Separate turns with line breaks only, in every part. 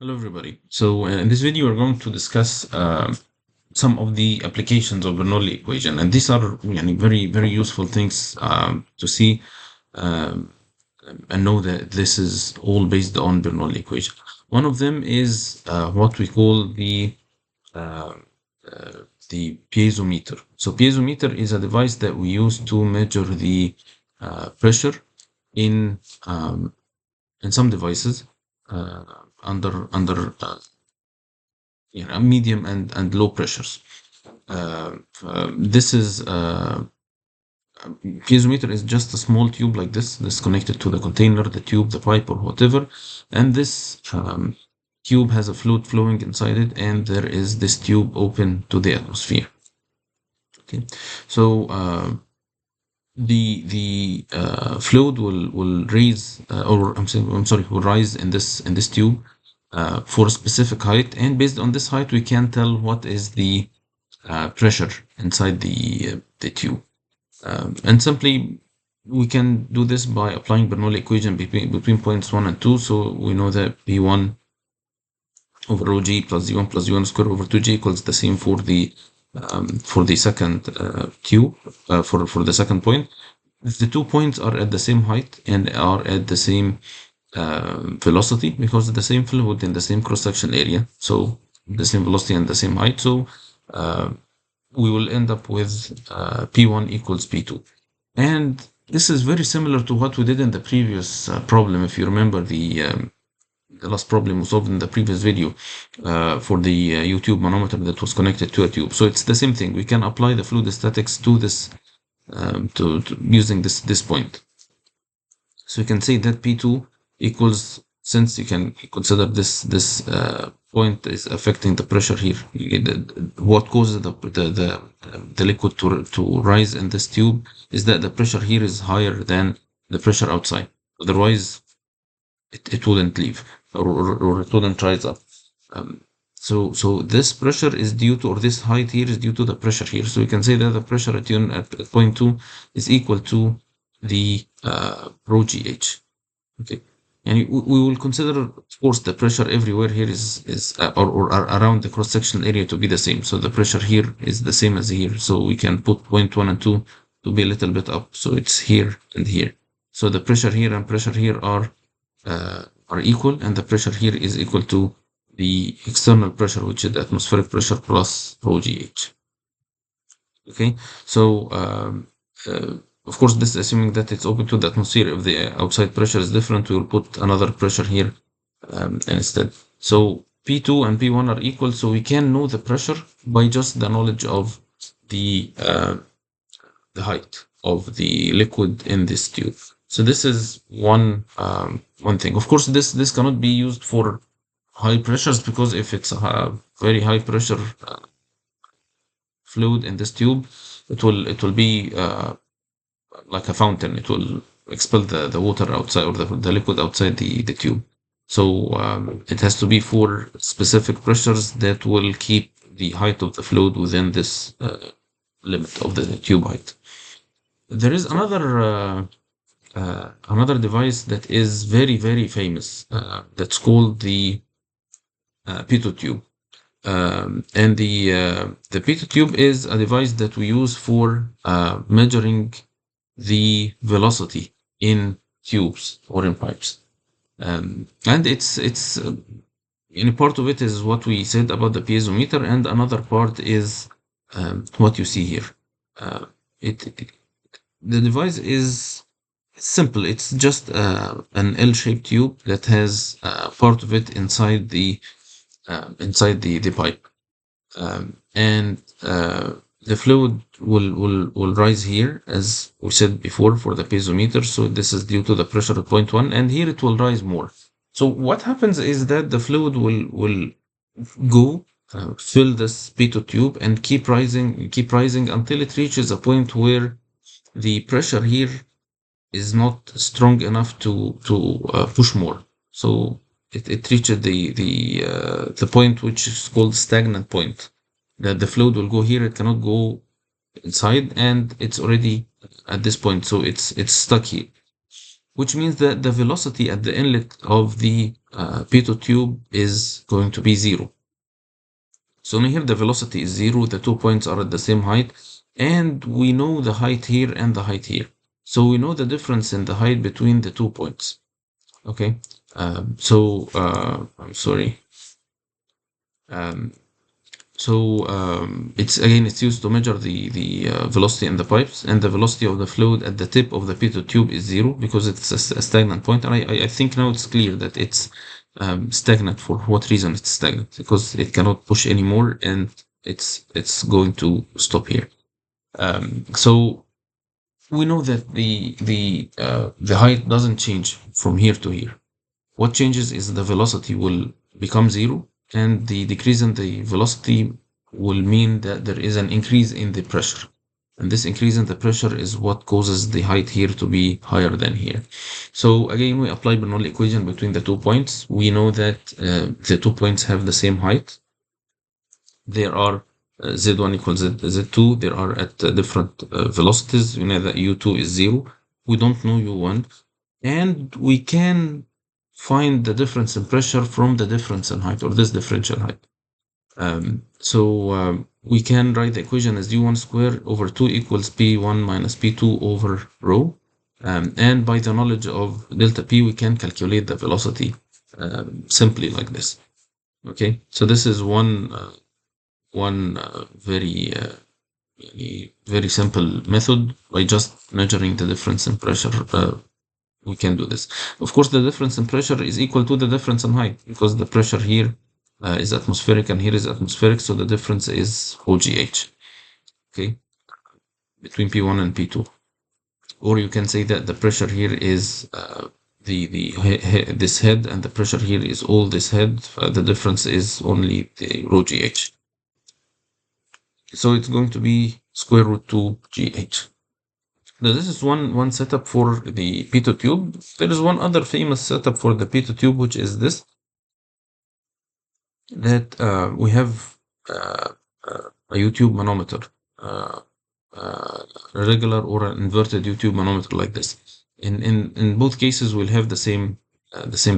Hello, everybody. So, in this video, we're going to discuss some of the applications of Bernoulli equation, and these are very, very useful things to see um, and know that this is all based on Bernoulli equation. One of them is what we call uh, uh, the piezometer. So, piezometer is a device that we use to measure the pressure in um, in some devices uh, under medium and low pressures. This is Piezometer is just a small tube like this connected to the container, the tube, the pipe, or whatever, and this tube has a fluid flowing inside it, and there is this tube open to the atmosphere. Okay, so the fluid will raise or I'm sorry will rise in this tube for a specific height, and based on this height we can tell what is the pressure inside the tube. And simply we can do this by applying Bernoulli equation between points 1 and 2. So we know that P1 over rho g plus Z1 plus Z1 square over 2g equals the same for the second tube for the second point. If the 2 points are at the same height and are at the same velocity, because it's the same fluid in the same cross-section area, so the same velocity and the same height, so we will end up with P1 equals P2. And this is very similar to what we did in the previous problem. If you remember, the last problem was solved in the previous video for the YouTube manometer that was connected to a tube. So it's the same thing. We can apply the fluid statics to this to using this point. So you can say that P2 equals, since you can consider this point is affecting the pressure here. What causes the liquid to rise in this tube is that the pressure here is higher than the pressure outside. Otherwise, it wouldn't leave or it wouldn't rise up. So this pressure is due to, or this height here is due to the pressure here. So we can say that the pressure at point 2 is equal to the rho gh. Okay, and we will consider, of course, the pressure everywhere here is or around the cross-sectional area to be the same. So the pressure here is the same as here. So we can put point 1 and 2 to be a little bit up. So it's here and here. So the pressure here and pressure here are equal, and the pressure here is equal to the external pressure, which is the atmospheric pressure plus rho gh. Okay, so of course, this is assuming that it's open to the atmosphere. If the outside pressure is different, we will put another pressure here instead. So P2 and P1 are equal, so we can know the pressure by just the knowledge of the height of the liquid in this tube. So this is one thing. Of course, this cannot be used for high pressures, because if it's a very high pressure fluid in this tube, it will be like a fountain. It will expel the water outside, or the liquid outside the tube. So it has to be for specific pressures that will keep the height of the fluid within this limit of the tube height. There is another device that is very, very famous that's called the pitot tube. And the pitot tube is a device that we use for measuring the velocity in tubes or in pipes. And it's part of it is what we said about the piezometer, and another part is what you see here. The device is simple. It's just an L-shaped tube that has part of it inside the pipe, and the fluid will rise here, as we said before, for the piezometer. So this is due to the pressure at point 1, and here it will rise more. So what happens is that the fluid will go fill this pitot tube and keep rising until it reaches a point where the pressure here is not strong enough to push more. So it reaches the point which is called stagnant point, that the fluid will go here, it cannot go inside, and it's already at this point, so it's stuck here. which means that the velocity at the inlet of the pitot tube is going to be 0. So now here the velocity is 0, the 2 points are at the same height, and we know the height here and the height here. So we know the difference in the height between the 2 points. Okay, I'm sorry. Um, it's used to measure the velocity in the pipes, and the velocity of the fluid at the tip of the pitot tube is 0 because it's a stagnant point. And I think now it's clear that it's stagnant. For what reason it's stagnant? Because it cannot push anymore, and it's going to stop here. So we know that the height doesn't change from here to here. What changes is the velocity will become 0, and the decrease in the velocity will mean that there is an increase in the pressure. And this increase in the pressure is what causes the height here to be higher than here. So again, we apply Bernoulli equation between the 2 points. We know that the 2 points have the same height. There are Z1 equals Z2. They are at different velocities. We know that U2 is 0. We don't know U1. And we can find the difference in pressure from the difference in height, or this differential height. We can write the equation as U1 squared over 2 equals P1 minus P2 over rho. And by the knowledge of delta P, we can calculate the velocity simply like this. Okay, so this is one very very simple method. By just measuring the difference in pressure, we can do this. Of course, the difference in pressure is equal to the difference in height, because the pressure here is atmospheric and here is atmospheric, so the difference is OGH, okay, between P1 and P2. Or you can say that the pressure here is this head, and the pressure here is all this head. The difference is only the rho GH. So it's going to be square root 2 GH. Now this is one setup for the pitot tube. There is one other famous setup for the pitot tube, which is this, that we have a U-tube manometer, a regular or an inverted U-tube manometer like this. In both cases, we'll have the same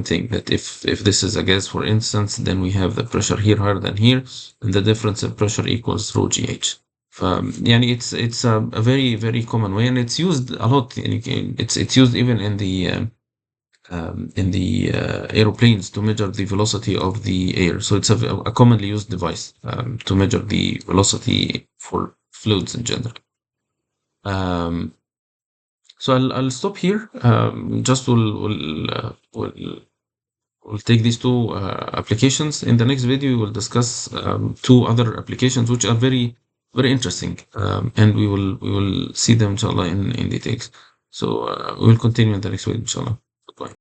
thing, that if this is a gas, for instance, then we have the pressure here higher than here, and the difference in pressure equals rho GH. It's a very very common way, and it's used a lot. It's used even in the aeroplanes to measure the velocity of the air. So it's a commonly used device to measure the velocity for fluids in general. So I'll stop here. Just we'll take these two applications. In the next video, we will discuss 2 other applications which are very very interesting, and we will see them inshallah in details. So we will continue in the next video inshallah. Goodbye.